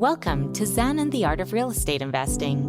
Welcome to Zen and the Art of Real Estate Investing.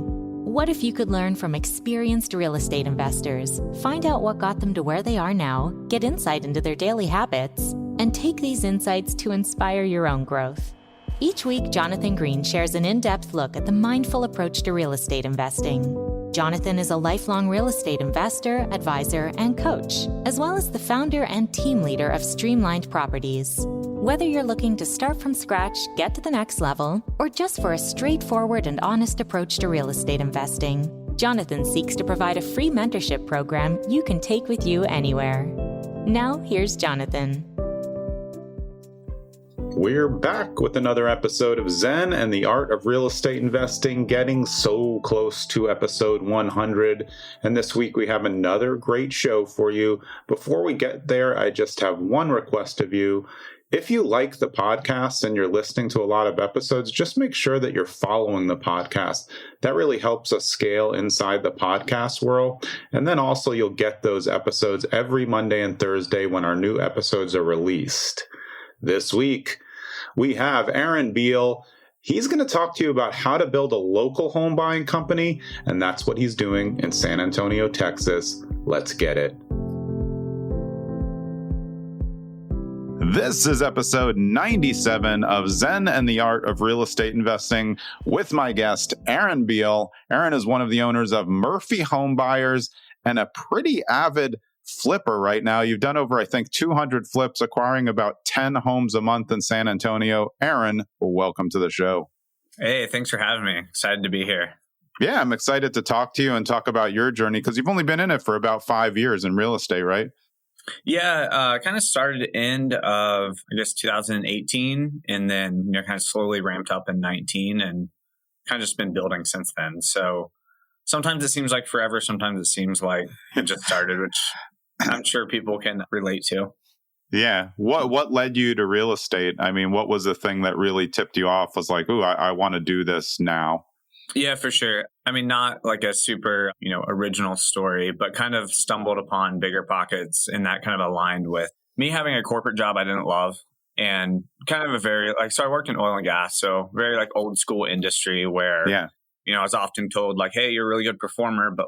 What if you could learn from experienced real estate investors, find out what got them to where they are now, get insight into their daily habits, and take these insights to inspire your own growth? Each week, Jonathan Green shares an in-depth look at the mindful approach to real estate investing. Jonathan is a lifelong real estate investor, advisor, and coach, as well as the founder and team leader of Streamlined Properties. Whether you're looking to start from scratch, get to the next level, or just for a straightforward and honest approach to real estate investing, Jonathan seeks to provide a free mentorship program you can take with you anywhere. Now, here's Jonathan. We're back with another episode of Zen and the Art of Real Estate Investing, getting so close to episode 100. And this week we have another great show for you. Before we get there, I just have one request of you. If you like the podcast and you're listening to a lot of episodes, just make sure that you're following the podcast. That really helps us scale inside the podcast world. And then also you'll get those episodes every Monday and Thursday when our new episodes are released. This week, we have Aaron Bihl. He's going to talk to you about how to build a local home buying company, and that's what he's doing in San Antonio, Texas. Let's get it. This is episode 97 of Zen and the Art of Real Estate Investing with my guest, Aaron Bihl. Aaron is one of the owners of Murphy Home Buyers and a pretty avid flipper right now. You've done over, I think, 200 flips, acquiring about 10 homes a month in San Antonio. Aaron, welcome to the show. Hey, thanks for having me. Excited to be here. Yeah, I'm excited to talk to you and talk about your journey because you've only been in it for about 5 years in real estate, right? Yeah, kind of started end of, 2018 and then, kind of slowly ramped up in 19 and kind of just been building since then. So sometimes it seems like forever. Sometimes it seems like it just started, which I'm sure people can relate to. Yeah. What led you to real estate? I mean, what was the thing that really tipped you off? Was like, ooh, I want to do this now. Yeah, for sure. I mean, not like a super, original story, but kind of stumbled upon Bigger Pockets, and that kind of aligned with me having a corporate job I didn't love and kind of a very so I worked in oil and gas, so very old school industry where, I was often told hey, you're a really good performer, but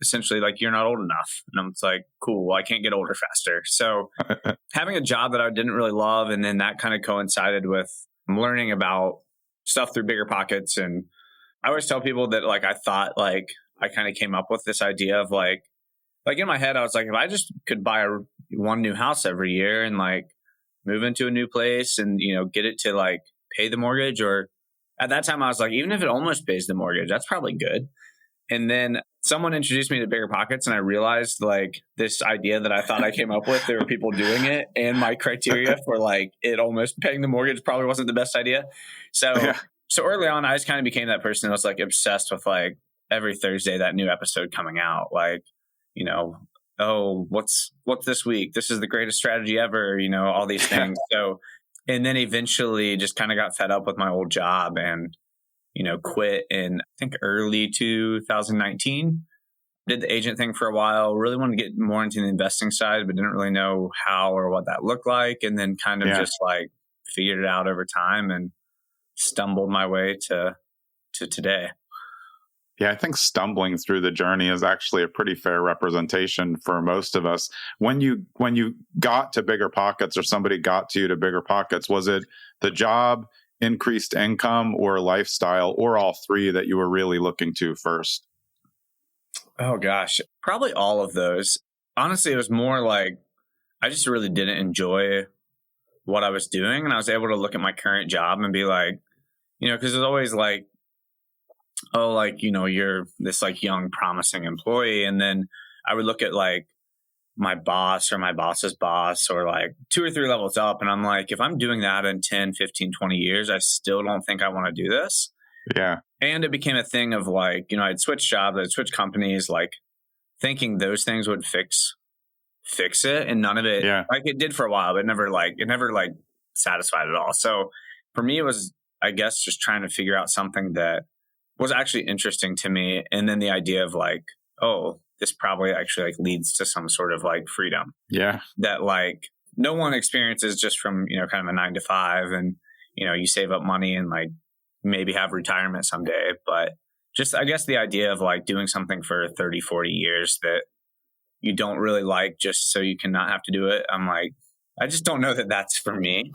essentially you're not old enough. And I'm cool, well, I can't get older faster. So having a job that I didn't really love, and then that kind of coincided with learning about stuff through Bigger Pockets. And I always tell people that I thought I kind of came up with this idea of in my head, I was if I just could buy one new house every year and move into a new place and, get it to pay the mortgage, or at that time I was even if it almost pays the mortgage, that's probably good. And then someone introduced me to Bigger Pockets, and I realized this idea that I thought I came up with, there were people doing it, and my criteria for it almost paying the mortgage probably wasn't the best idea. So early on, I just kind of became that person that was obsessed with every Thursday, that new episode coming out, oh, what's this week? This is the greatest strategy ever, all these things. So, and then eventually just kind of got fed up with my old job and, quit in, I think, early 2019. Did the agent thing for a while, really wanted to get more into the investing side, but didn't really know how or what that looked like. And then kind of just figured it out over time and stumbled my way to today. Yeah, I think stumbling through the journey is actually a pretty fair representation for most of us. When you got to Bigger Pockets, or somebody got to you to Bigger Pockets, was it the job, increased income, or lifestyle, or all three that you were really looking to first? Oh gosh, probably all of those. Honestly, it was more I just really didn't enjoy what I was doing, and I was able to look at my current job and be because it's always oh, you're this young, promising employee. And then I would look at my boss or my boss's boss or 2 or 3 levels up. And I'm if I'm doing that in 10, 15, 20 years, I still don't think I want to do this. Yeah. And it became a thing of I'd switch jobs, I'd switch companies, thinking those things would fix it. And none of it, it did for a while, but it never satisfied at all. So for me, it was, I guess, just trying to figure out something that was actually interesting to me. And then the idea of oh, this probably actually leads to some sort of freedom. Yeah. That no one experiences just from, kind of a 9 to 5, and, you save up money and maybe have retirement someday. But just, I guess the idea of like doing something for 30, 40 years that you don't really like just so you can not have to do it. I'm like, I just don't know that that's for me.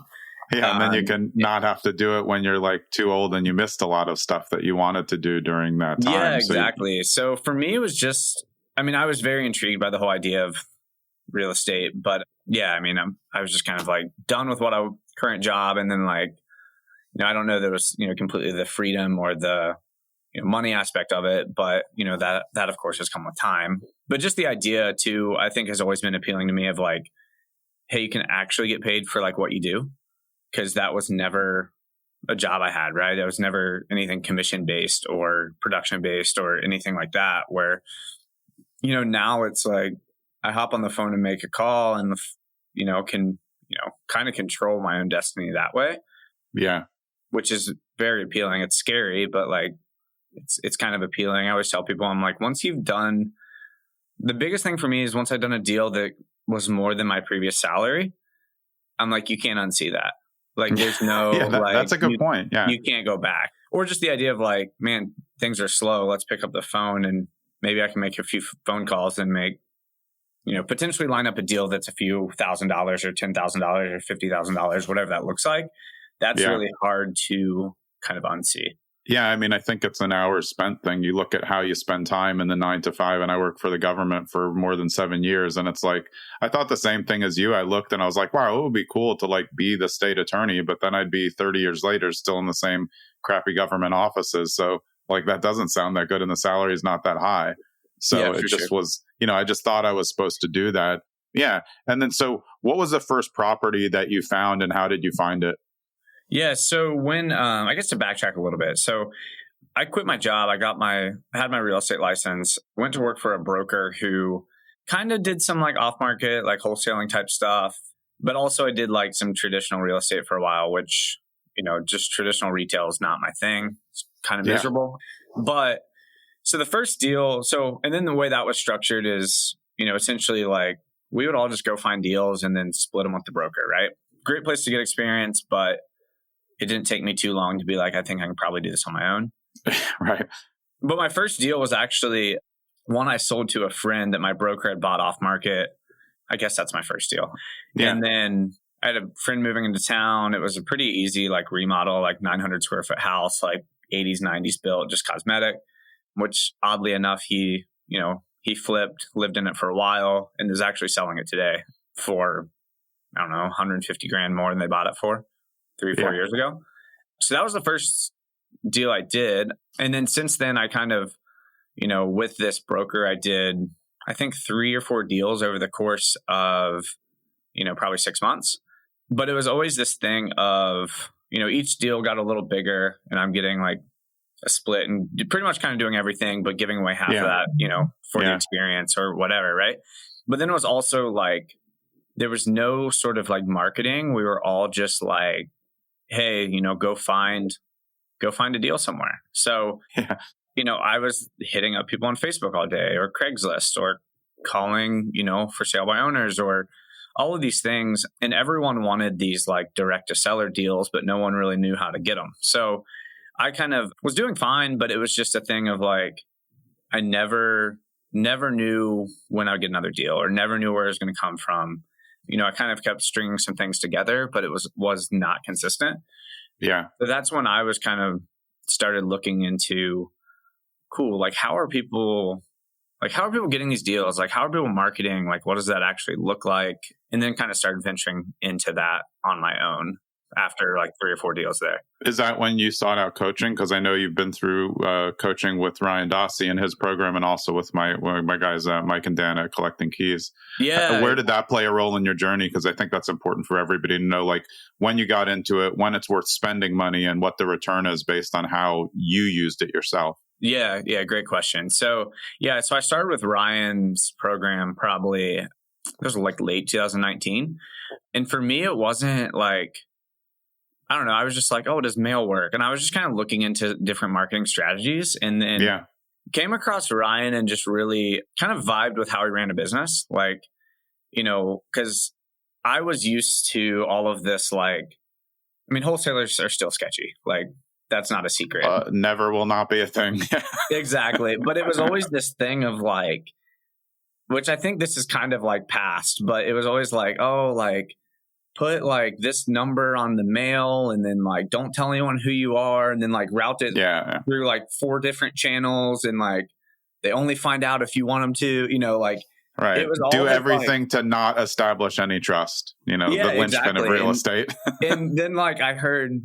Yeah, and then you can not have to do it when you're like too old and you missed a lot of stuff that you wanted to do during that time. Yeah, exactly. So for me, it was just, I mean, I was very intrigued by the whole idea of real estate, but yeah, I mean, I was just kind of like done with what current job. And then like, I don't know, there was, completely the freedom or the money aspect of it, but that of course has come with time. But just the idea too, I think has always been appealing to me of like, hey, you can actually get paid for like what you do. Because that was never a job I had, right? It was never anything commission based or production based or anything like that. Where, now it's like I hop on the phone and make a call and, can, kind of control my own destiny that way. Yeah. Which is very appealing. It's scary, but like it's kind of appealing. I always tell people, I'm like, the biggest thing for me is once I've done a deal that was more than my previous salary, I'm like, you can't unsee that. Like there's no, that's a good point. Yeah. You can't go back. Or just the idea of like, man, things are slow. Let's pick up the phone and maybe I can make a few phone calls and make, potentially line up a deal that's a few $1,000 or $10,000 or $50,000, whatever that looks like. That's really hard to kind of unsee. Yeah, I mean, I think it's an hours spent thing. You look at how you spend time in the 9 to 5, and I worked for the government for more than 7 years. And it's like, I thought the same thing as you. I looked and I was like, wow, it would be cool to like be the state attorney, but then I'd be 30 years later still in the same crappy government offices. So like, that doesn't sound that good and the salary is not that high. So it just was, I just thought I was supposed to do that. Yeah. And then, so what was the first property that you found and how did you find it? Yeah. So when, I guess to backtrack a little bit. So I quit my job. I had my real estate license, went to work for a broker who kind of did some like off market, like wholesaling type stuff. But also I did like some traditional real estate for a while, which, just traditional retail is not my thing. It's kind of miserable. But so the first deal, and then the way that was structured is, essentially like we would all just go find deals and then split them with the broker, right? Great place to get experience, but it didn't take me too long to be like, I think I can probably do this on my own. Right. But my first deal was actually one I sold to a friend that my broker had bought off market. I guess that's my first deal. Yeah. And then I had a friend moving into town. It was a pretty easy like remodel, like 900 square foot house, like 80s, 90s built, just cosmetic, which oddly enough, he flipped, lived in it for a while and is actually selling it today for, I don't know, 150 grand more than they bought it for 3 or 4 years ago. So that was the first deal I did. And then since then, I kind of, with this broker, I did, I think 3 or 4 deals over the course of, probably 6 months. But it was always this thing of, each deal got a little bigger and I'm getting like a split and pretty much kind of doing everything, but giving away half of that, for the experience or whatever. Right. But then it was also like, there was no sort of like marketing. We were all just like, hey, go find a deal somewhere. So, I was hitting up people on Facebook all day or Craigslist or calling, for sale by owners or all of these things. And everyone wanted these like direct to seller deals, but no one really knew how to get them. So I kind of was doing fine, but it was just a thing of like, I never knew when I would get another deal or never knew where it was going to come from. I kind of kept stringing some things together, but it was not consistent. Yeah. So that's when I was kind of started looking into, cool, like how are people getting these deals? Like how are people marketing? Like what does that actually look like? And then kind of started venturing into that on my own after like 3 or 4 deals there. Is that when you sought out coaching? Because I know you've been through coaching with Ryan Dossie and his program and also with my guys, Mike and Dan at Collecting Keys. Yeah. Where did that play a role in your journey? Because I think that's important for everybody to know, like when you got into it, when it's worth spending money and what the return is based on how you used it yourself. Yeah. Great question. So I started with Ryan's program probably, it was like late 2019. And for me, it wasn't like, I don't know. I was just like, oh, does mail work? And I was just kind of looking into different marketing strategies and then came across Ryan and just really kind of vibed with how he ran a business. Like, because I was used to all of this, like, I mean, wholesalers are still sketchy. Like That's not a secret. Never will not be a thing. Exactly. But it was always this thing of like, which I think this is kind of like past, but it was always like, oh, like put like this number on the mail and then like don't tell anyone who you are and then like route it through like 4 different channels and like they only find out if you want them to, you know, like right. It was all do that, everything to not establish any trust, you know, the linchpin of real estate. And then like I heard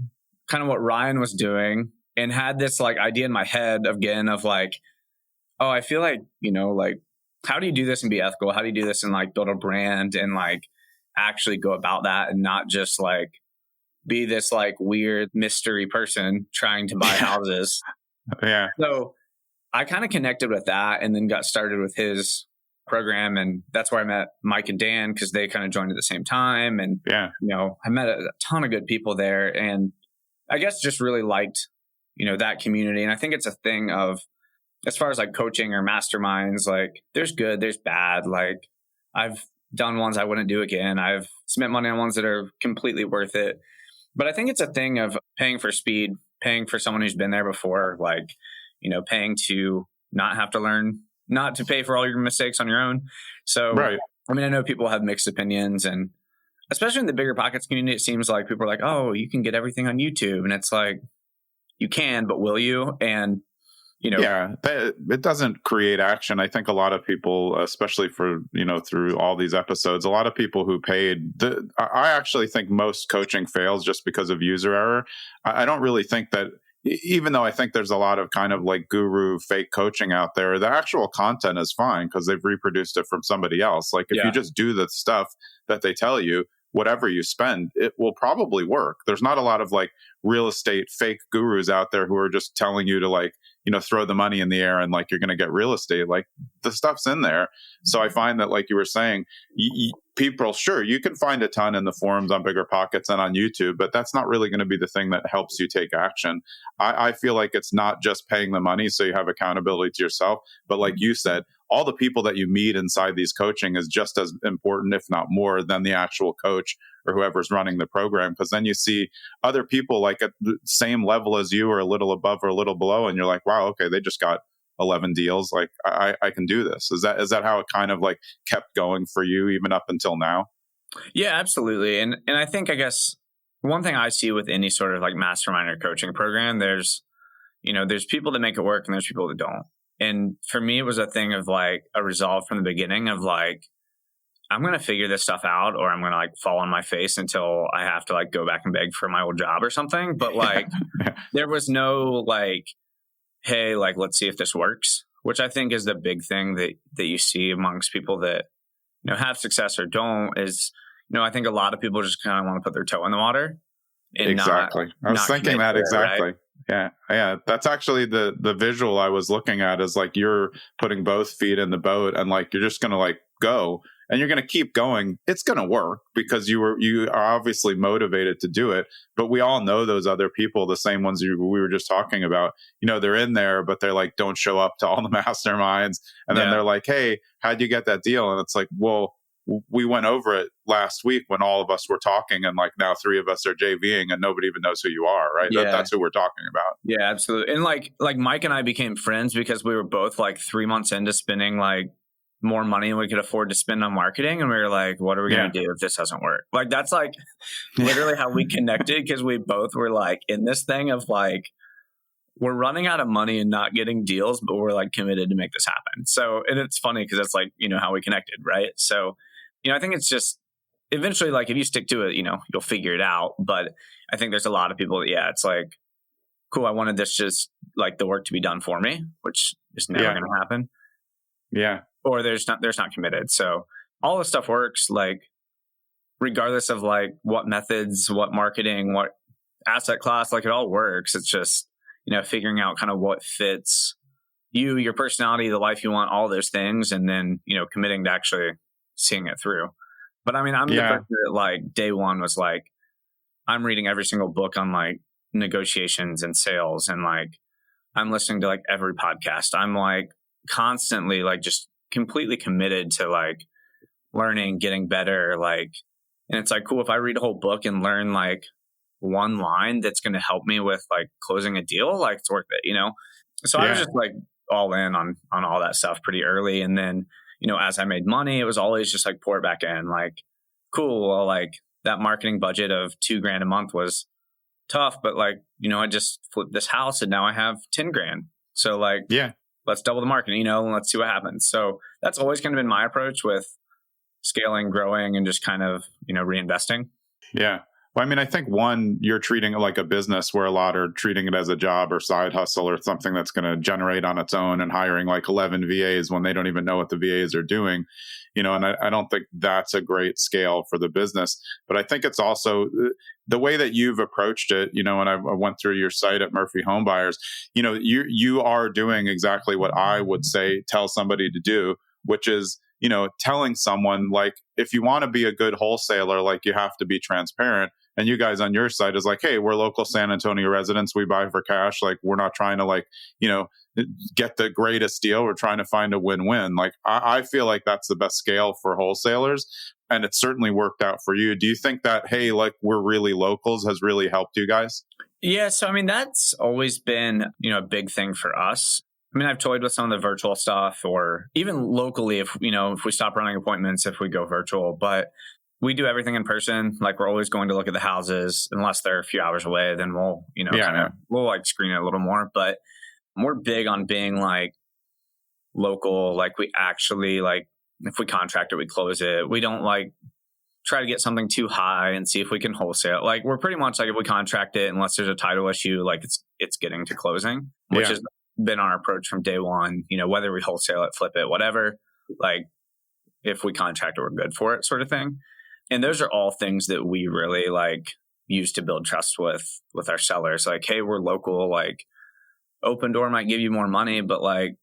kind of what Ryan was doing and had this like idea in my head again of like, oh, I feel like, you know, like how do you do this and be ethical? How do you do this and like build a brand and like actually go about that and not just like be this like weird mystery person trying to buy houses. Yeah. So I kind of connected with that and then got started with his program. And that's where I met Mike and Dan because they kind of joined at the same time. And, yeah, you know, I met a ton of good people there and I guess just really liked, you know, that community. And I think it's a thing of, as far as like coaching or masterminds, like there's good, there's bad. Like I've done ones I wouldn't do again. I've spent money on ones that are completely worth it. But I think it's a thing of paying for speed, paying for someone who's been there before, like, you know, paying to not have to learn, not to pay for all your mistakes on your own. So, right. I mean, I know people have mixed opinions and especially in the bigger pockets community, it seems like people are like, oh, you can get everything on YouTube. And it's like, you can, but will you? And you know, yeah, it doesn't create action. I think a lot of people, especially for, you know, through all these episodes, a lot of people who paid, I actually think most coaching fails just because of user error. I don't really think that, even though I think there's a lot of kind of like guru fake coaching out there, the actual content is fine because they've reproduced it from somebody else. Like if you just do the stuff that they tell you, whatever you spend, it will probably work. There's not a lot of like real estate fake gurus out there who are just telling you to like, you know, throw the money in the air and like you're going to get real estate. Like the stuff's in there. So I find that, like you were saying, people, sure, you can find a ton in the forums on Bigger Pockets and on YouTube, but that's not really going to be the thing that helps you take action. I feel like it's not just paying the money so you have accountability to yourself, but like you said, all the people that you meet inside these coaching is just as important, if not more, than the actual coach or whoever's running the program. Because then you see other people like at the same level as you or a little above or a little below, and you're like, wow, okay, they just got 11 deals. Like I can do this. Is that how it kind of like kept going for you even up until now? Yeah, absolutely. And I think, I guess one thing I see with any sort of like mastermind or coaching program, there's people that make it work and there's people that don't. And for me, it was a thing of like a resolve from the beginning of like, I'm going to figure this stuff out or I'm going to like fall on my face until I have to like go back and beg for my old job or something. But like, there was no like, hey, like, let's see if this works, which I think is the big thing that you see amongst people that, you know, have success or don't is, you know, I think a lot of people just kind of want to put their toe in the water. And exactly. I was thinking that exactly. Right? Yeah. That's actually the visual I was looking at is like you're putting both feet in the boat and like you're just going to like go and you're going to keep going. It's going to work because you are obviously motivated to do it. But we all know those other people, the same ones we were just talking about, you know, they're in there, but they're like, don't show up to all the masterminds. And then they're like, hey, how'd you get that deal? And it's like, well, we went over it last week when all of us were talking and like now 3 of us are JVing and nobody even knows who you are, right? Yeah. That's who we're talking about. Yeah, absolutely. And like Mike and I became friends because we were both like 3 months into spending like more money than we could afford to spend on marketing. And we were like, what are we going to do if this doesn't work? Like, that's like literally how we connected because we both were like in this thing of like, we're running out of money and not getting deals, but we're like committed to make this happen. So, and it's funny because it's like, you know, how we connected, right? So, you know, I think it's just eventually like if you stick to it, you know, you'll figure it out. But I think there's a lot of people that, it's like, cool, I wanted this just like the work to be done for me, which is never going to happen. Yeah. Or there's not committed. So all this stuff works like regardless of like what methods, what marketing, what asset class, like it all works. It's just, you know, figuring out kind of what fits you, your personality, the life you want, all those things. And then, you know, committing to actually seeing it through. But I mean, I'm the person that like day one was like, I'm reading every single book on like negotiations and sales. And like, I'm listening to like every podcast. I'm like constantly like just completely committed to like learning, getting better. Like, and it's like, cool. If I read a whole book and learn like one line that's going to help me with like closing a deal, like it's worth it. So I was just like all in on all that stuff pretty early. And then, as I made money, it was always just like pour it back in, like, cool. Well, like that marketing budget of $2,000 a month was tough, but like, I just flipped this house and now I have 10 grand. So like, let's double the marketing, and let's see what happens. So that's always kind of been my approach with scaling, growing, and just kind of, reinvesting. Yeah. Well, I mean, I think one, you're treating it like a business where a lot are treating it as a job or side hustle or something that's going to generate on its own and hiring like 11 VAs when they don't even know what the VAs are doing, and I don't think that's a great scale for the business. But I think it's also the way that you've approached it, and I went through your site at Murphy Homebuyers, you are doing exactly what I would say, tell somebody to do, which is, telling someone like, if you want to be a good wholesaler, like you have to be transparent. And you guys on your site is like, hey, we're local San Antonio residents. We buy for cash. Like, we're not trying to like, get the greatest deal. We're trying to find a win-win. Like, I feel like that's the best scale for wholesalers. And it certainly worked out for you. Do you think that, hey, like we're really locals has really helped you guys? Yeah. So, I mean, that's always been, a big thing for us. I mean, I've toyed with some of the virtual stuff, or even locally, if we stop running appointments, if we go virtual, but we do everything in person. Like, we're always going to look at the houses, unless they're a few hours away, then we'll, we'll like screen it a little more, but we're big on being like local. Like, we actually, like, if we contract it, we close it. We don't like try to get something too high and see if we can wholesale. Like, we're pretty much like, if we contract it, unless there's a title issue, like it's getting to closing, which has been our approach from day one. Whether we wholesale it, flip it, whatever, like if we contract it, we're good for it, sort of thing. And those are all things that we really like use to build trust with our sellers. Like, hey, we're local, like Open Door might give you more money, but like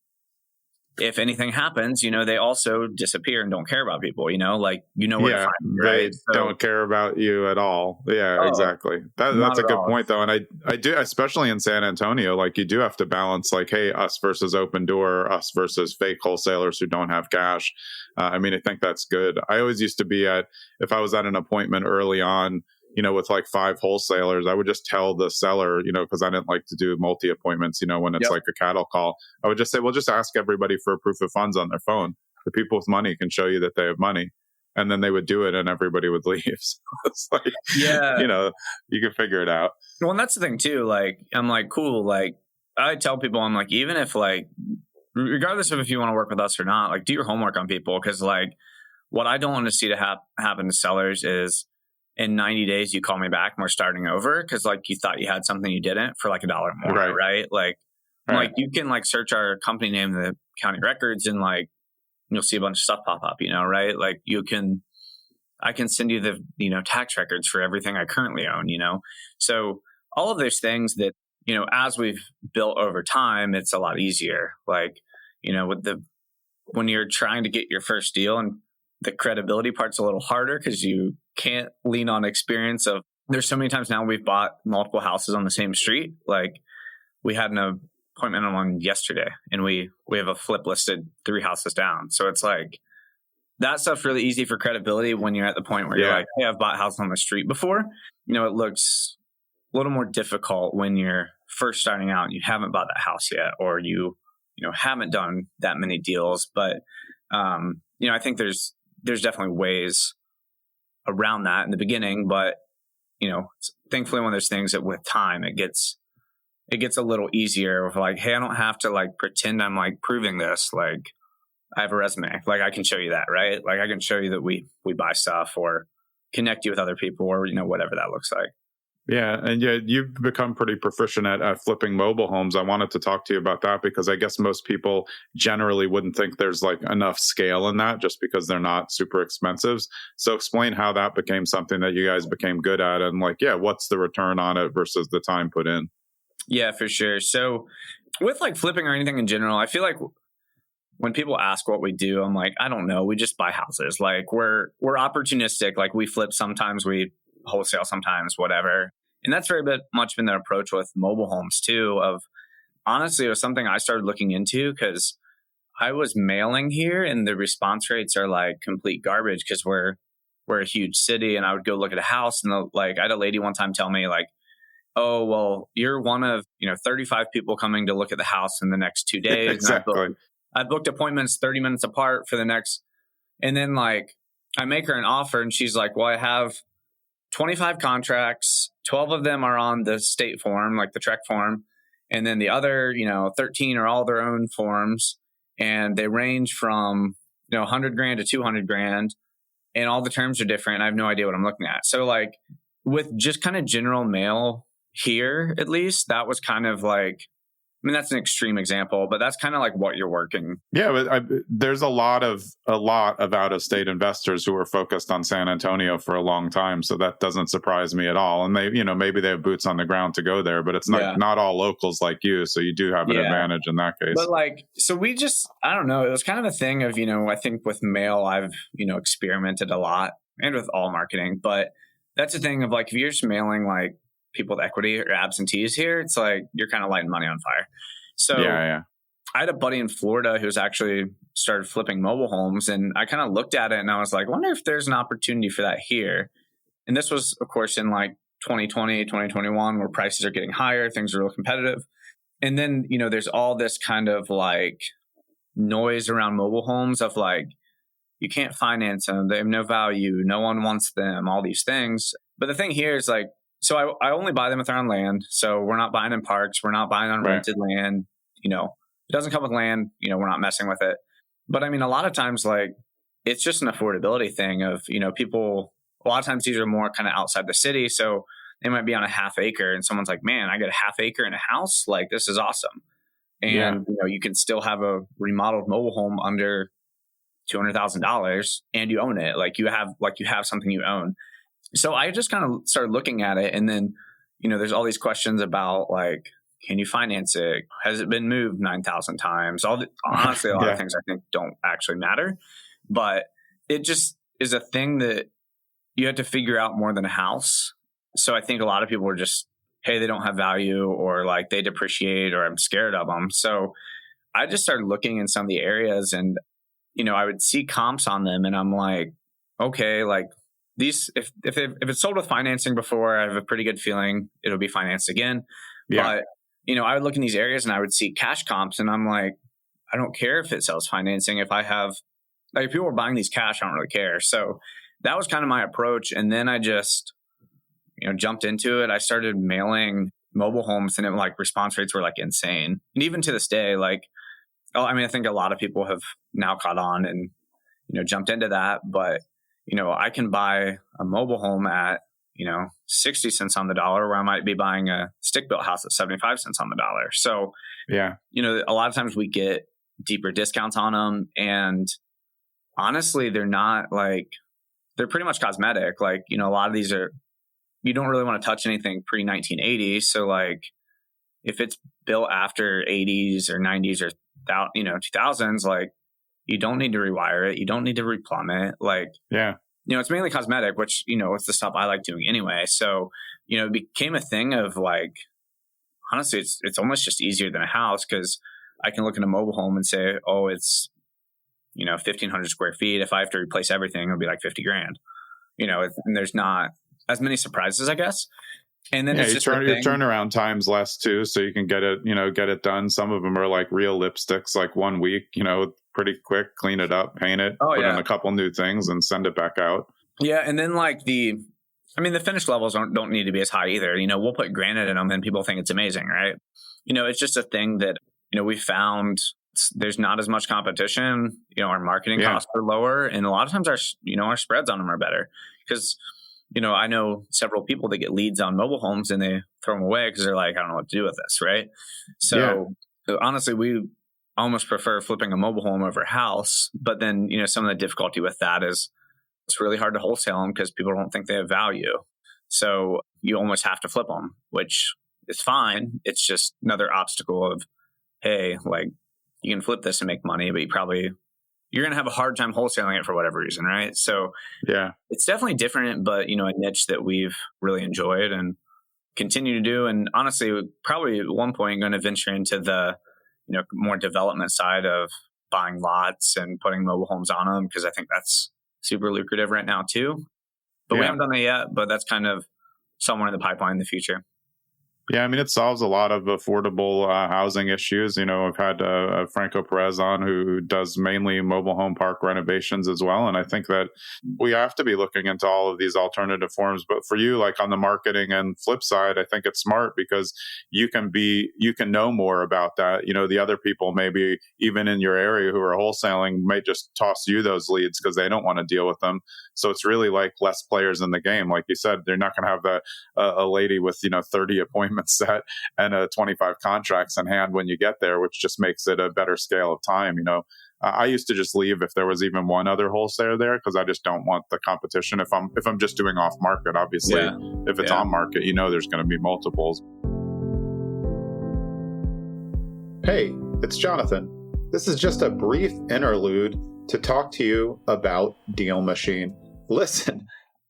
if anything happens, they also disappear and don't care about people, like, where to find them, right? They don't care about you at all. Yeah, exactly. That's a good point though. And I do, especially in San Antonio, like you do have to balance like, hey, us versus Open Door, us versus fake wholesalers who don't have cash. I mean, I think that's good. I always used to be if I was at an appointment early on, with like 5 wholesalers, I would just tell the seller, because I didn't like to do multi appointments, when it's like a cattle call, I would just say, well, just ask everybody for a proof of funds on their phone. The people with money can show you that they have money. And then they would do it and everybody would leave. So it's like, you can figure it out. Well, and that's the thing too. Like, I'm like, cool. Like, I tell people, I'm like, even if like, regardless of if you want to work with us or not, like do your homework on people. Cause like what I don't want to see to happen to sellers is, in 90 days, you call me back and we're starting over because like you thought you had something you didn't for like $1 more, right? Like, like you can like search our company name in the county records and like you'll see a bunch of stuff pop up, right? Like I can send you the tax records for everything I currently own, So all of those things that as we've built over time, it's a lot easier. Like when you're trying to get your first deal, and the credibility part's a little harder because you can't lean on experience of, there's so many times now we've bought multiple houses on the same street. Like we had an appointment on one yesterday and we have a flip listed 3 houses down. So it's like, that stuff's really easy for credibility when you're at the point where you're like, hey, I've bought houses on the street before. It looks a little more difficult when you're first starting out and you haven't bought that house yet, or you haven't done that many deals. But, I think there's definitely ways around that in the beginning, but thankfully one of those things that with time it gets a little easier of like, hey, I don't have to like pretend I'm like proving this. Like I have a resume, like I can show you that, right? Like I can show you that we buy stuff or connect you with other people or whatever that looks like. Yeah. And you've become pretty proficient at flipping mobile homes. I wanted to talk to you about that because I guess most people generally wouldn't think there's like enough scale in that just because they're not super expensive. So explain how that became something that you guys became good at, and like, what's the return on it versus the time put in? Yeah, for sure. So with like flipping or anything in general, I feel like when people ask what we do, I'm like, I don't know. We just buy houses. Like we're opportunistic. Like we flip sometimes, we wholesale sometimes, whatever. And that's very much been the approach with mobile homes too. Of honestly, it was something I started looking into because I was mailing here and the response rates are like complete garbage because we're we're a huge city, and I would go look at a house, and I had a lady one time tell me like, oh, well, you're one of, 35 people coming to look at the house in the next 2 days. Exactly. And I booked appointments 30 minutes apart for the next, and then like I make her an offer and she's like, well, I have 25 contracts, 12 of them are on the state form, like the TREC form. And then the other, 13 are all their own forms, and they range from, $100,000 to $200,000, and all the terms are different. I have no idea what I'm looking at. So like with just kind of general mail here, at least, that was kind of like, I mean, that's an extreme example, but that's kind of like what you're working. Yeah, but there's a lot of out-of-state investors who are focused on San Antonio for a long time, so that doesn't surprise me at all. And they, maybe they have boots on the ground to go there, but it's not all locals like you, so you do have an advantage in that case. But like, so I don't know, it was kind of a thing of, I think with mail, I've, experimented a lot, and with all marketing, but that's the thing of like, if you're just mailing like people with equity or absentees here, it's like you're kind of lighting money on fire. So I had a buddy in Florida who's actually started flipping mobile homes, and I kind of looked at it and I was like, I wonder if there's an opportunity for that here. And this was, of course, in like 2020, 2021, where prices are getting higher, things are real competitive. And then, there's all this kind of like noise around mobile homes of like, you can't finance them, they have no value, no one wants them, all these things. But the thing here is like, so I only buy them if they're on land. So we're not buying in parks. We're not buying on rented land. It doesn't come with land. We're not messing with it. But I mean, a lot of times, like, it's just an affordability thing of, people, a lot of times these are more kind of outside the city. So they might be on a half acre and someone's like, man, I get a half acre in a house. Like, this is awesome. And, you can still have a remodeled mobile home under $200,000 and you own it. Like you have something you own. So I just kind of started looking at it, and then, there's all these questions about like, can you finance it? Has it been moved 9,000 times? Honestly, a lot of things I think don't actually matter, but it just is a thing that you have to figure out more than a house. So I think a lot of people are just, hey, they don't have value, or like they depreciate, or I'm scared of them. So I just started looking in some of the areas, and, I would see comps on them, and I'm like, okay, like, these, if it's sold with financing before, I have a pretty good feeling it'll be financed again. But, I would look in these areas and I would see cash comps, and I'm like, I don't care if it sells financing. If I have, like, if people are buying these cash, I don't really care. So that was kind of my approach. And then I just, jumped into it. I started mailing mobile homes, and response rates were like insane. And even to this day, like, I think a lot of people have now caught on and, jumped into that. But I can buy a mobile home at, 60 cents on the dollar, where I might be buying a stick-built house at 75 cents on the dollar. So, a lot of times we get deeper discounts on them. And honestly, they're not like, they're pretty much cosmetic. Like, a lot of these are, you don't really want to touch anything pre-1980. So like, if it's built after 80s or 90s or, 2000s, like, you don't need to rewire it. You don't need to replumb it. Like, it's mainly cosmetic, which, it's the stuff I like doing anyway. So, it became a thing of like, honestly, it's almost just easier than a house, because I can look at a mobile home and say, oh, it's, 1,500 square feet. If I have to replace everything, it'll be like $50,000, and there's not as many surprises, I guess. And then it's just your turnaround time's less too, so you can get it done. Some of them are like real lipsticks, like 1 week, pretty quick, clean it up, paint it, put in a couple new things and send it back out. Yeah. And then like the finish levels don't need to be as high either. We'll put granite in them and people think it's amazing, right? It's just a thing that, we found there's not as much competition. Our marketing costs are lower, and a lot of times our spreads on them are better, because I know several people that get leads on mobile homes and they throw them away because they're like, I don't know what to do with this, right? So honestly, we almost prefer flipping a mobile home over a house. But then, some of the difficulty with that is it's really hard to wholesale them because people don't think they have value. So you almost have to flip them, which is fine. It's just another obstacle of, hey, like, you can flip this and make money, but you're going to have a hard time wholesaling it for whatever reason, right? So it's definitely different, but, a niche that we've really enjoyed and continue to do. And honestly, probably at one point going to venture into the, more development side of buying lots and putting mobile homes on them, because I think that's super lucrative right now too. But we haven't done that yet, but that's kind of somewhere in the pipeline in the future. Yeah, I mean, it solves a lot of affordable housing issues. I've had Franco Perez on who does mainly mobile home park renovations as well. And I think that we have to be looking into all of these alternative forms. But for you, like on the marketing and flip side, I think it's smart because you can know more about that. The other people maybe even in your area who are wholesaling may just toss you those leads because they don't want to deal with them. So it's really like less players in the game. Like you said, they're not going to have a lady with, 30 appointments set and 25 contracts in hand when you get there, which just makes it a better scale of time. I used to just leave if there was even one other wholesaler there because I just don't want the competition. If I'm just doing off market, obviously, if it's on market, there's going to be multiples. Hey, it's Jonathan. This is just a brief interlude to talk to you about Deal Machine. Listen,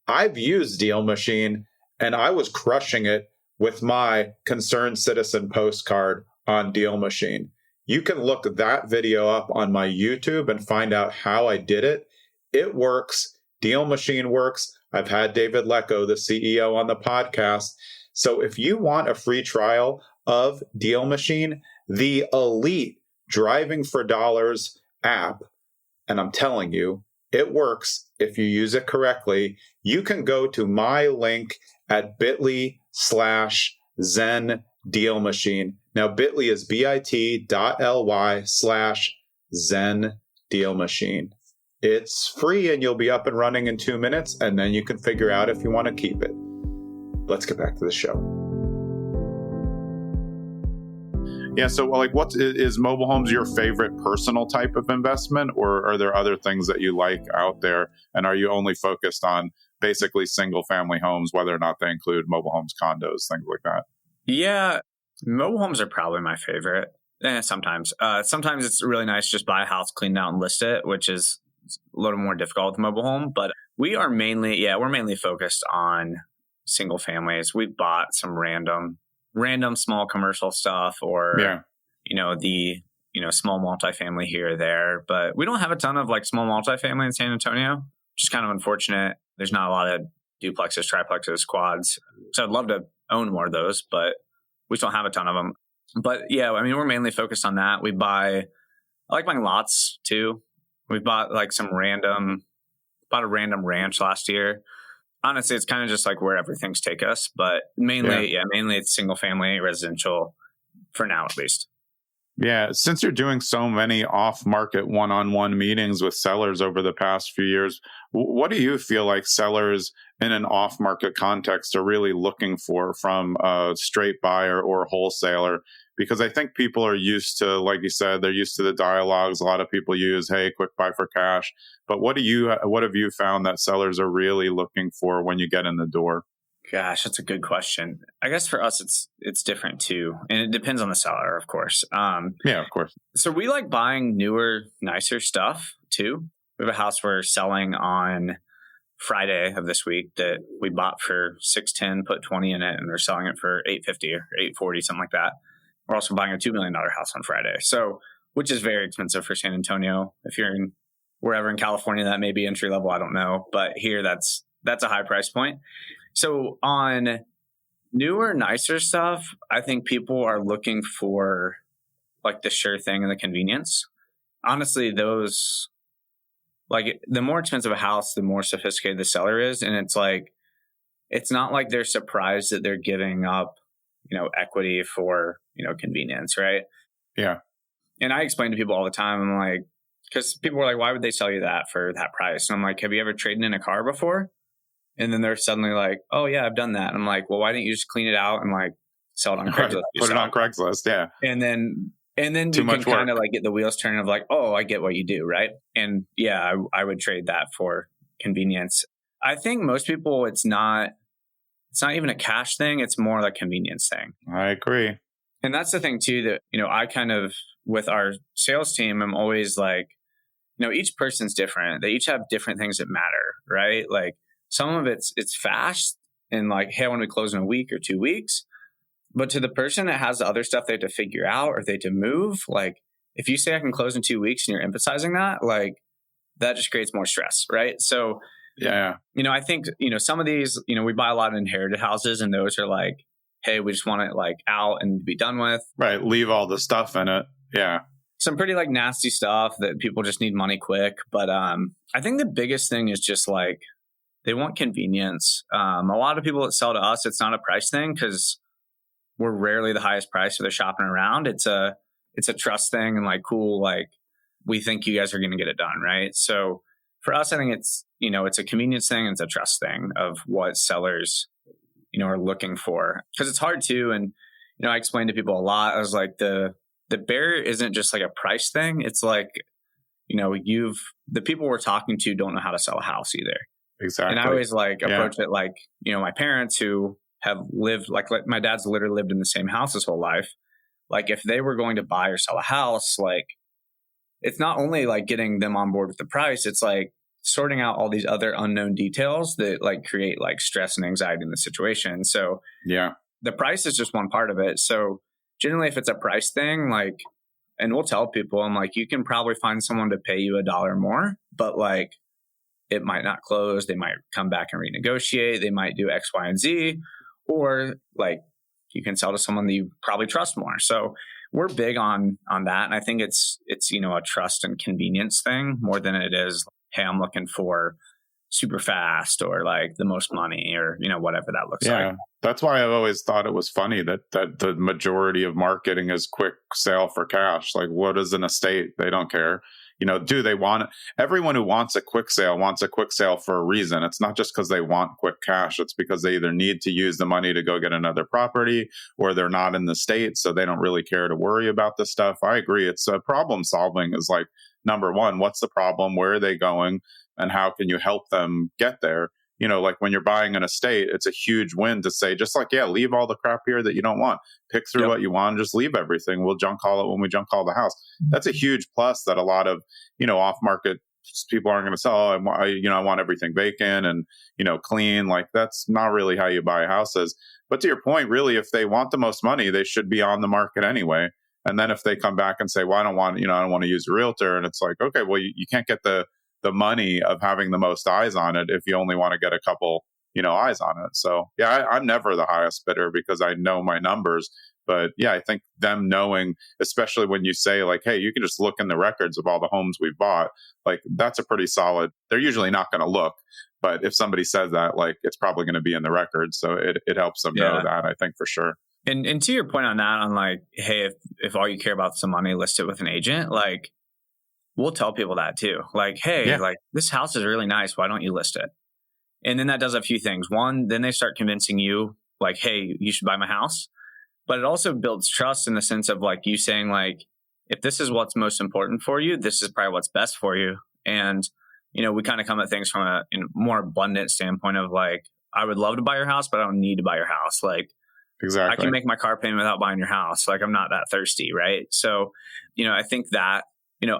I've used Deal Machine and I was crushing it with my Concerned Citizen postcard on Deal Machine. You can look that video up on my YouTube and find out how I did it. It works. Deal Machine works. I've had David Lecco, the CEO, on the podcast. So if you want a free trial of Deal Machine, the elite Driving for Dollars app, and I'm telling you, it works if you use it correctly, you can go to my link at bit.ly/Zen Deal Machine. Now, bit.ly is bit.ly/Zen Deal Machine. It's free and you'll be up and running in 2 minutes, and then you can figure out if you want to keep it. Let's get back to the show. Yeah, so what is mobile homes your favorite personal type of investment, or are there other things that you like out there? And are you only focused on basically single family homes, whether or not they include mobile homes, condos, things like that? Yeah, mobile homes are probably my favorite. Sometimes it's really nice just buy a house, clean it out, and list it, which is a little more difficult with mobile home. But we're mainly focused on single families. We bought some random small commercial stuff, or the small multifamily here or there. But we don't have a ton of small multifamily in San Antonio, which is kind of unfortunate. There's not a lot of duplexes, triplexes, quads. So I'd love to own more of those, but we just don't have a ton of them. But we're mainly focused on that. I like buying lots too. We bought a random ranch last year. Honestly, it's kind of just wherever things take us, but mainly it's single family residential for now, at least. Yeah. Since you're doing so many off-market one-on-one meetings with sellers over the past few years, what do you feel like sellers in an off-market context are really looking for from a straight buyer or wholesaler? Because I think people are used to, like you said, they're used to the dialogues. A lot of people use, hey, quick buy for cash. But what have you found that sellers are really looking for when you get in the door? Gosh, that's a good question. I guess for us, it's different too. And it depends on the seller, of course. Yeah, of course. So we like buying newer, nicer stuff too. We have a house we're selling on Friday of this week that we bought for $610, put 20 in it, and we're selling it for $850 or $840, something like that. We're also buying a $2 million house on Friday. So, which is very expensive for San Antonio. If you're wherever in California, that may be entry level. I don't know. But here, that's a high price point. So on newer, nicer stuff, I think people are looking for the sure thing and the convenience. Honestly, those, the more expensive a house, the more sophisticated the seller is. And it's not like they're surprised that they're giving up, equity for, convenience, right? Yeah. And I explain to people all the time, I'm like, because people were like, why would they sell you that for that price? And I'm like, have you ever traded in a car before? And then they're suddenly like, oh yeah, I've done that. And I'm like, well, why didn't you just clean it out and sell it on Craigslist? Put it on Craigslist, yeah. And then you can kind of get the wheels turning of oh, I get what you do, right? And yeah, I would trade that for convenience. I think most people, it's not even a cash thing. It's more like a convenience thing. I agree. And that's the thing too, that, I kind of, with our sales team, I'm always each person's different. They each have different things that matter, right? Some of it's fast and hey, I want to close in a week or 2 weeks. But to the person that has the other stuff they have to figure out or they have to move, if you say I can close in 2 weeks and you're emphasizing that, that just creates more stress, right? So Yeah. I think, some of these, we buy a lot of inherited houses, and those are like, hey, we just want it like out and be done with. Right. Leave all the stuff in it. Yeah. Some pretty like nasty stuff that people just need money quick. But I think the biggest thing is just like, they want convenience. A lot of people that sell to us, it's not a price thing because we're rarely the highest price, so they're shopping around. It's a trust thing, and like, cool, like, we think you guys are going to get it done, right? So for us, I think it's, it's a convenience thing, and it's a trust thing of what sellers, are looking for. Because it's hard too, and I explain to people a lot. I was like, the barrier isn't just like a price thing. It's like, the people we're talking to don't know how to sell a house either. Exactly. And I always like approach it like, my parents who have lived, like my dad's literally lived in the same house his whole life. Like, if they were going to buy or sell a house, like, it's not only like getting them on board with the price, it's like sorting out all these other unknown details that like create like stress and anxiety in the situation. So yeah, the price is just one part of it. So generally, if it's a price thing, like, and we'll tell people, I'm like, you can probably find someone to pay you $1 more, but like, it might not close. They might come back and renegotiate. They might do X, Y, and Z, or like, you can sell to someone that you probably trust more. So we're big on that. And I think it's, a trust and convenience thing more than it is, hey, I'm looking for super fast or like the most money or, whatever that looks like. That's why I've always thought it was funny that the majority of marketing is quick sale for cash. Like, what is an estate? They don't care. Do they want it? Everyone who wants a quick sale wants a quick sale for a reason. It's not just because they want quick cash. It's because they either need to use the money to go get another property, or they're not in the state, so they don't really care to worry about this stuff. I agree. It's problem solving is like, number one, what's the problem? Where are they going? And how can you help them get there? Like when you're buying an estate, it's a huge win to say, just like, leave all the crap here that you don't want. Pick through what you want, just leave everything. We'll junk haul it when we junk haul the house. That's a huge plus that a lot of, off-market people aren't going to sell. I want everything vacant and, clean. Like, that's not really how you buy houses. But to your point, really, if they want the most money, they should be on the market anyway. And then if they come back and say, well, I don't want to use a realtor. And it's like, okay, well, you can't get the money of having the most eyes on it if you only want to get a couple, eyes on it. So I'm never the highest bidder because I know my numbers. But I think them knowing, especially when you say like, hey, you can just look in the records of all the homes we've bought, like, that's a pretty solid, they're usually not going to look. But if somebody says that, like, it's probably going to be in the records. So it helps them know that, I think, for sure. And to your point on that, on like, hey, if all you care about is the money, list it with an agent. Like, we'll tell people that too. Like, hey, like, this house is really nice. Why don't you list it? And then that does a few things. One, then they start convincing you like, hey, you should buy my house. But it also builds trust in the sense of like you saying like, if this is what's most important for you, this is probably what's best for you. And, we kind of come at things from a more abundant standpoint of like, I would love to buy your house, but I don't need to buy your house. Like, exactly, I can make my car payment without buying your house. Like, I'm not that thirsty. Right. So, I think that,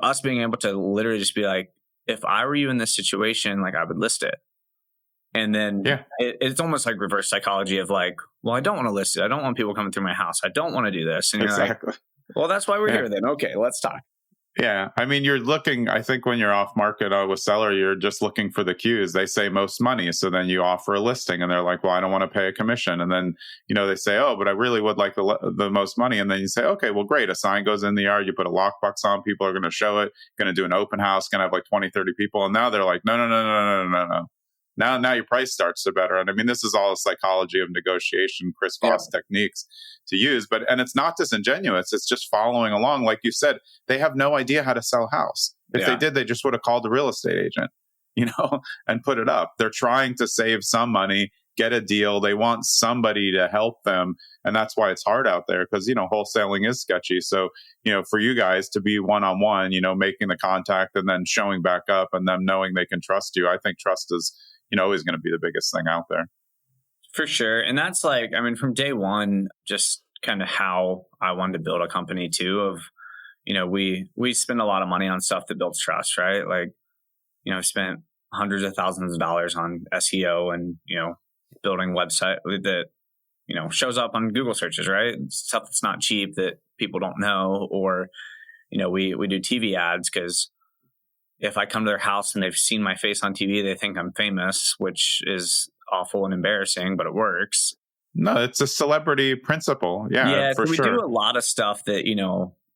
us being able to literally just be like, if I were you in this situation, like, I would list it. And then it's almost like reverse psychology of like, well, I don't want to list it. I don't want people coming through my house. I don't want to do this. And you're like, well, that's why we're here then. Okay, let's talk. Yeah. I mean, you're looking, I think when you're off market with seller, you're just looking for the cues. They say most money. So then you offer a listing and they're like, well, I don't want to pay a commission. And then, they say, oh, but I really would like the most money. And then you say, okay, well, great. A sign goes in the yard. You put a lockbox on. People are going to show it, going to do an open house, going to have like 20, 30 people. And now they're like, no. Now your price starts to better. And I mean, this is all a psychology of negotiation, Chris Voss techniques to use. And it's not disingenuous. It's just following along. Like you said, they have no idea how to sell a house. If they did, they just would have called the real estate agent, and put it up. They're trying to save some money, get a deal. They want somebody to help them. And that's why it's hard out there because, wholesaling is sketchy. So, for you guys to be one-on-one, making the contact and then showing back up and them knowing they can trust you. I think trust is, always going to be the biggest thing out there. For sure. And that's like, I mean, from day one, just kind of how I wanted to build a company too of, we spend a lot of money on stuff that builds trust, right? Like, I've spent hundreds of thousands of dollars on SEO and, building website that, shows up on Google searches, right? Stuff that's not cheap that people don't know. Or, we do TV ads because if I come to their house and they've seen my face on TV, they think I'm famous, which is awful and embarrassing, but it works. No, it's a celebrity principle. Yeah, for so we sure. do a lot of stuff that,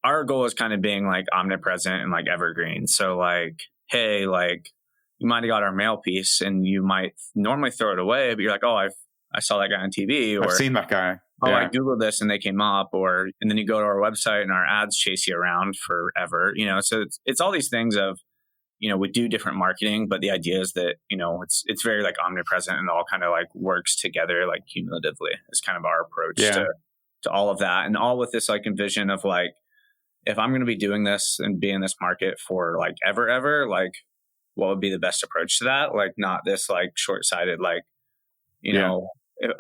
our goal is kind of being like omnipresent and like evergreen. So like, hey, like you might have got our mail piece and you might normally throw it away, but you're like, oh, I saw that guy on TV, or I've seen that guy. Oh, I Googled this and they came up, and then you go to our website and our ads chase you around forever, so it's all these things of, we do different marketing, but the idea is that, it's very like omnipresent and all kind of like works together, like cumulatively is kind of our approach to all of that. And all with this like envision of like, if I'm going to be doing this and be in this market for like ever, like what would be the best approach to that? Like not this like short-sighted, like,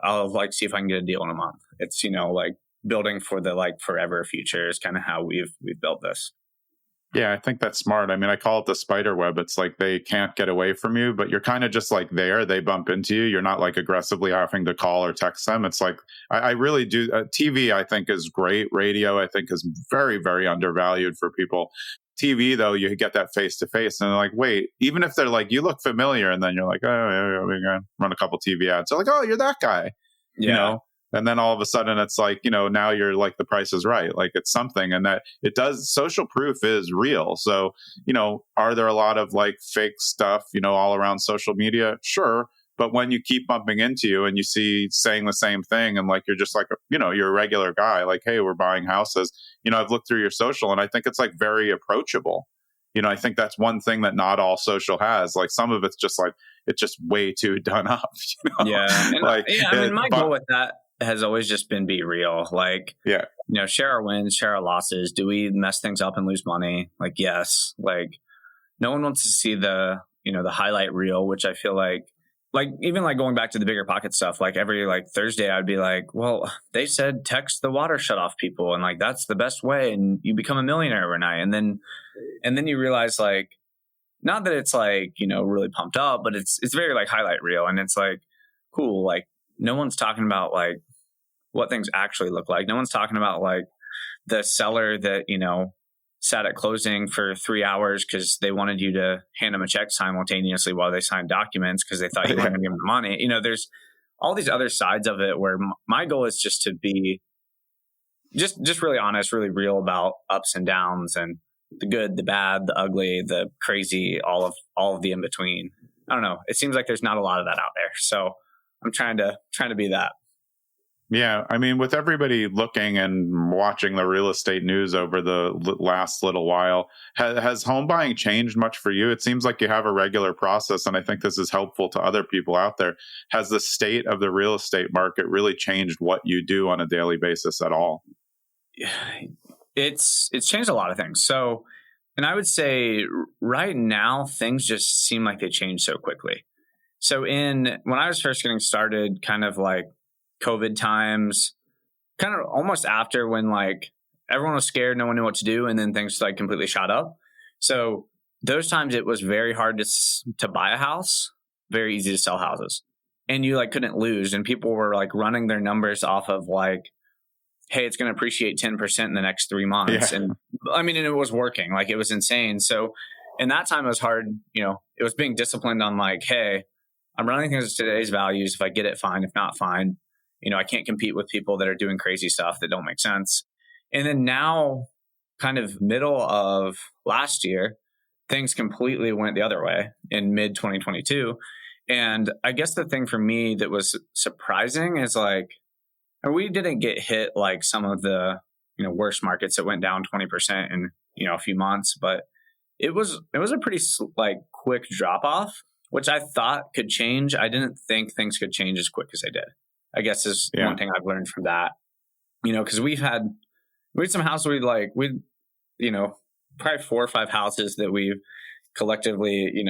I'll like see if I can get a deal in a month. It's, like building for the like forever future is kind of how we've built this. Yeah, I think that's smart. I mean, I call it the spider web. It's like they can't get away from you, but you're kind of just like there. They bump into you. You're not like aggressively having to call or text them. It's like, I really do. TV, I think, is great. Radio, I think, is very, very undervalued for people. TV, though, you get that face to face, and they're like, wait, even if they're like, you look familiar, and then you're like, oh, yeah, we're going to run a couple TV ads. They're like, oh, you're that guy, And then all of a sudden it's like, now you're like, the price is right. Like it's something, and that it does. Social proof is real. So, are there a lot of like fake stuff, all around social media? Sure. But when you keep bumping into you and you see saying the same thing, and like, you're just like, you're a regular guy, like, hey, we're buying houses. I've looked through your social, and I think it's like very approachable. I think that's one thing that not all social has. Like some of it's just like, it's just way too done up. Yeah. And I mean, my goal with that has always just been be real. Like, share our wins, share our losses. Do we mess things up and lose money? Like, yes. Like, no one wants to see the highlight reel, which I feel like even like going back to the bigger pocket stuff, like every like Thursday, I'd be like, well, they said text the water shut off people, and like that's the best way, and you become a millionaire overnight. And then you realize, like, not that it's like, really pumped up, but it's very like highlight reel, and it's like cool. Like no one's talking about like what things actually look like. No one's talking about like the seller that, sat at closing for 3 hours because they wanted you to hand them a check simultaneously while they signed documents because they thought you wanted to give them the money. There's all these other sides of it where my goal is just to be just really honest, really real about ups and downs and the good, the bad, the ugly, the crazy, all of the in between. I don't know. It seems like there's not a lot of that out there. So I'm trying to be that. Yeah. I mean, with everybody looking and watching the real estate news over the last little while, has home buying changed much for you? It seems like you have a regular process, and I think this is helpful to other people out there. Has the state of the real estate market really changed what you do on a daily basis at all? It's changed a lot of things. So, and I would say right now, things just seem like they change so quickly. So when I was first getting started, kind of like COVID times, kind of almost after when like everyone was scared, no one knew what to do, and then things like completely shot up. So those times it was very hard to buy a house, very easy to sell houses, and you like couldn't lose. And people were like running their numbers off of like, hey, it's going to appreciate 10% in the next 3 months. Yeah. And I mean, and it was working, like it was insane. So in that time it was hard, it was being disciplined on like, hey, I'm running things at today's values. If I get it, fine. If not, fine. I can't compete with people that are doing crazy stuff that don't make sense. And then now, kind of middle of last year, things completely went the other way in mid 2022. And I guess the thing for me that was surprising is like, we didn't get hit like some of the, worst markets that went down 20% in, a few months, but it was a pretty like quick drop off, which I thought could change. I didn't think things could change as quick as they did, I guess is one thing I've learned from that, because we had some houses we'd probably 4 or 5 houses that we've collectively,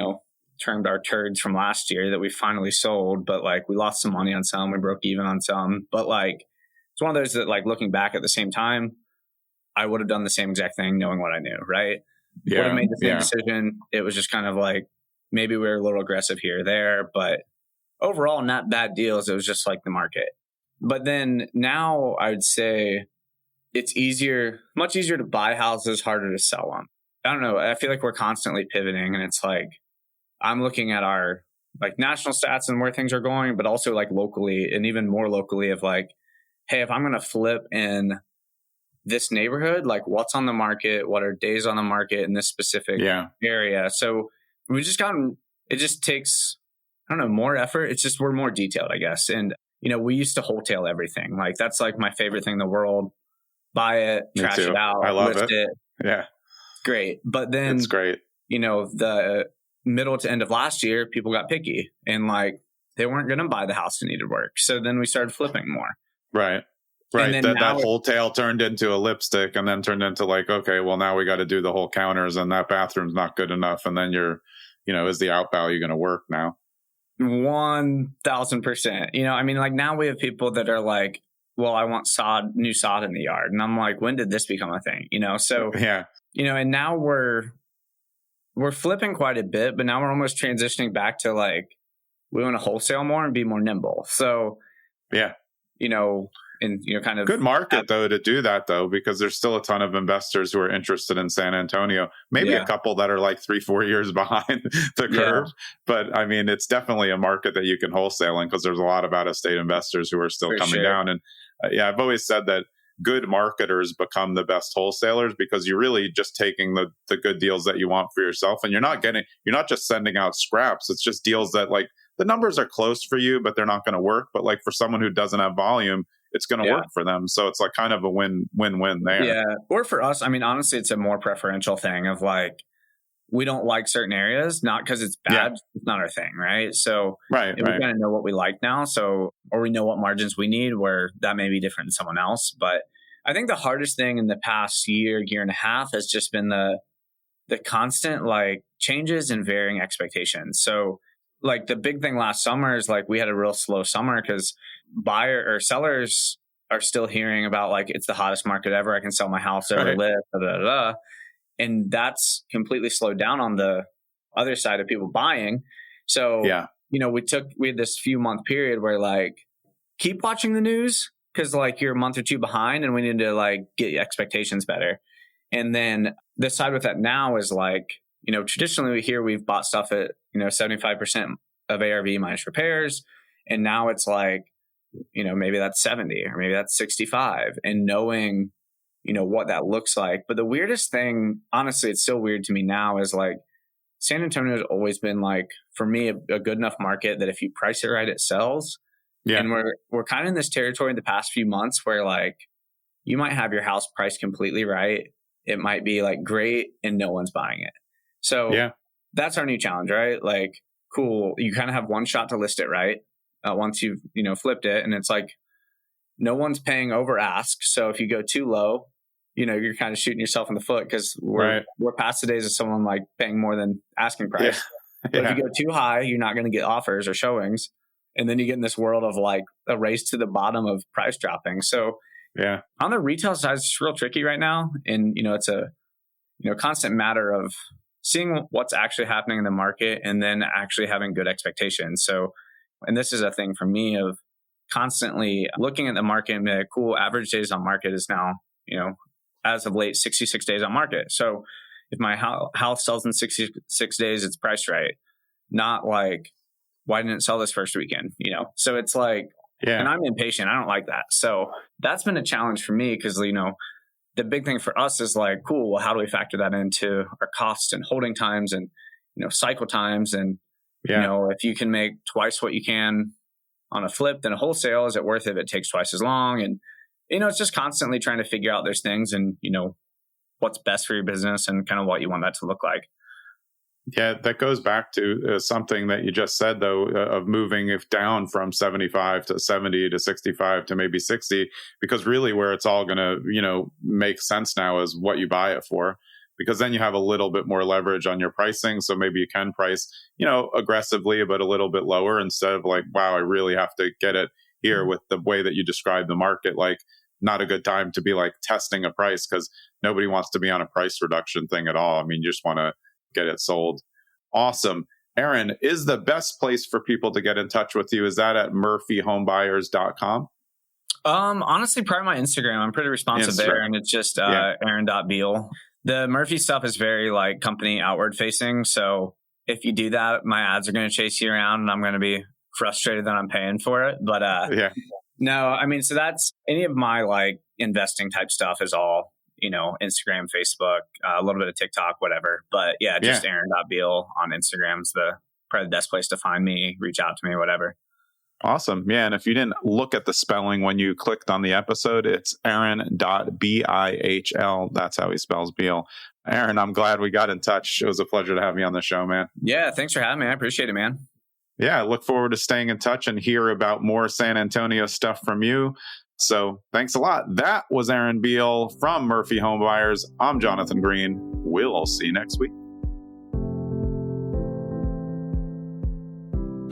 termed our turds from last year that we finally sold, but like we lost some money on some, we broke even on some, but like it's one of those that like looking back at the same time, I would have done the same exact thing knowing what I knew, right? Would have made the same decision. It was just kind of like maybe we were a little aggressive here or there, but overall not bad deals. It was just like the market. But then now I would say it's much easier to buy houses, harder to sell them. I don't know. I feel like we're constantly pivoting, and it's like, I'm looking at our like national stats and where things are going, but also like locally and even more locally of like, hey, if I'm going to flip in this neighborhood, like what's on the market, what are days on the market in this specific area. So we just gotten, it just takes, I don't know, more effort. It's just, we're more detailed, I guess. And, we used to wholesale everything. Like that's like my favorite thing in the world. Buy it, trash it out, I love lift it. Yeah. Great. But then, it's great. The middle to end of last year, people got picky and like they weren't going to buy the house that needed work. So then we started flipping more. Right. That wholesale turned into a lipstick and then turned into like, okay, well now we got to do the whole counters and that bathroom's not good enough. And then is the out value going to work now? 1000%. Like now we have people that are like, well, I want new sod in the yard. And I'm like, when did this become a thing? So, and now we're flipping quite a bit, but now we're almost transitioning back to like, we want to wholesale more and be more nimble. So, and kind of good market though to do that though, because there's still a ton of investors who are interested in San Antonio, maybe a couple that are like 3-4 years behind the curve. But it's definitely a market that you can wholesale in because there's a lot of out-of-state investors who are still coming down. And I've always said that good marketers become the best wholesalers because you're really just taking the good deals that you want for yourself. And you're not just sending out scraps. It's just deals that like the numbers are close for you, but they're not going to work. But like for someone who doesn't have volume, it's going to work for them. So it's like kind of a win-win there. Yeah. Or for us, honestly, it's a more preferential thing of like, we don't like certain areas, not because it's bad. It's not our thing. Right. So we kind of know what we like now. So, or we know what margins we need where that may be different than someone else. But I think the hardest thing in the past year and a half has just been the constant like changes and varying expectations. So like the big thing last summer is like we had a real slow summer because sellers are still hearing about like it's the hottest market ever. I can sell my house over list, and that's completely slowed down on the other side of people buying. So we had this few month period where like keep watching the news because like you're a month or two behind, and we need to like get expectations better. And then the side with that now is like traditionally we've bought stuff at 75% of ARV minus repairs, and now it's like maybe that's 70 or maybe that's 65, and knowing what that looks like. But the weirdest thing, honestly, it's still weird to me now, is like San Antonio has always been like, for me, a good enough market that if you price it right, it sells. Yeah. And we're kind of in this territory in the past few months where like you might have your house priced completely right. It might be like great and no one's buying it. So that's our new challenge, right? Like, cool. You kind of have one shot to list it right. Once you've, flipped it, and it's like, no one's paying over ask. So if you go too low, you're kind of shooting yourself in the foot because we're past the days of someone like paying more than asking price. But if you go too high, you're not going to get offers or showings. And then you get in this world of like a race to the bottom of price dropping. So on the retail side, it's real tricky right now. And, it's a, constant matter of seeing what's actually happening in the market and then actually having good expectations. So, and this is a thing for me of constantly looking at the market and be like, cool, average days on market is now, as of late, 66 days on market. So if my house sells in 66 days, it's priced right. Not like, why didn't it sell this first weekend? So it's like, and I'm impatient. I don't like that. So that's been a challenge for me because, the big thing for us is like, cool, well, how do we factor that into our costs and holding times and, cycle times? And, if you can make twice what you can on a flip than a wholesale, is it worth it if it takes twice as long? And, it's just constantly trying to figure out those things and, what's best for your business and kind of what you want that to look like. Yeah, that goes back to something that you just said, though, of moving it down from 75 to 70 to 65 to maybe 60, because really where it's all going to, make sense now is what you buy it for, because then you have a little bit more leverage on your pricing. So maybe you can price, aggressively, but a little bit lower instead of like, wow, I really have to get it here with the way that you describe the market. Like, not a good time to be like testing a price because nobody wants to be on a price reduction thing at all. I mean, you just want to get it sold. Awesome. Aaron, is the best place for people to get in touch with you, is that at murphyhomebuyers.com? Honestly, probably my Instagram. I'm pretty responsive there, and it's just Aaron.Bihl. The Murphy stuff is very like company outward facing. So if you do that, my ads are going to chase you around and I'm going to be frustrated that I'm paying for it. But no, I mean, so that's any of my like investing type stuff is all, Instagram, Facebook, a little bit of TikTok, whatever. But just Aaron.Bihl on Instagram is probably the best place to find me, reach out to me, whatever. Awesome. Yeah. And if you didn't look at the spelling when you clicked on the episode, it's Aaron.Bihl. That's how he spells Bihl. Aaron, I'm glad we got in touch. It was a pleasure to have you on the show, man. Yeah. Thanks for having me. I appreciate it, man. Yeah. I look forward to staying in touch and hear about more San Antonio stuff from you. So thanks a lot. That was Aaron Bihl from Murphy Homebuyers. I'm Jonathan Green. We'll see you next week.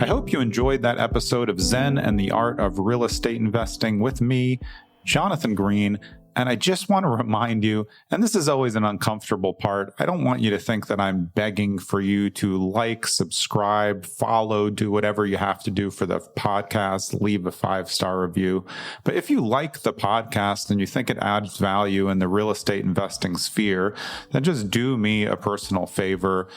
I hope you enjoyed that episode of Zen and the Art of Real Estate Investing with me, Jonathan Green. And I just want to remind you, and this is always an uncomfortable part, I don't want you to think that I'm begging for you to like, subscribe, follow, do whatever you have to do for the podcast, leave a 5-star review. But if you like the podcast and you think it adds value in the real estate investing sphere, then just do me a personal favor.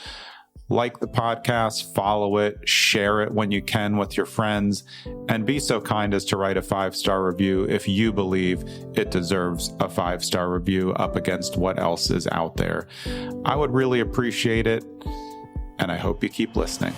Like the podcast, follow it, share it when you can with your friends, and be so kind as to write a 5-star review if you believe it deserves a 5-star review up against what else is out there. I would really appreciate it, and I hope you keep listening.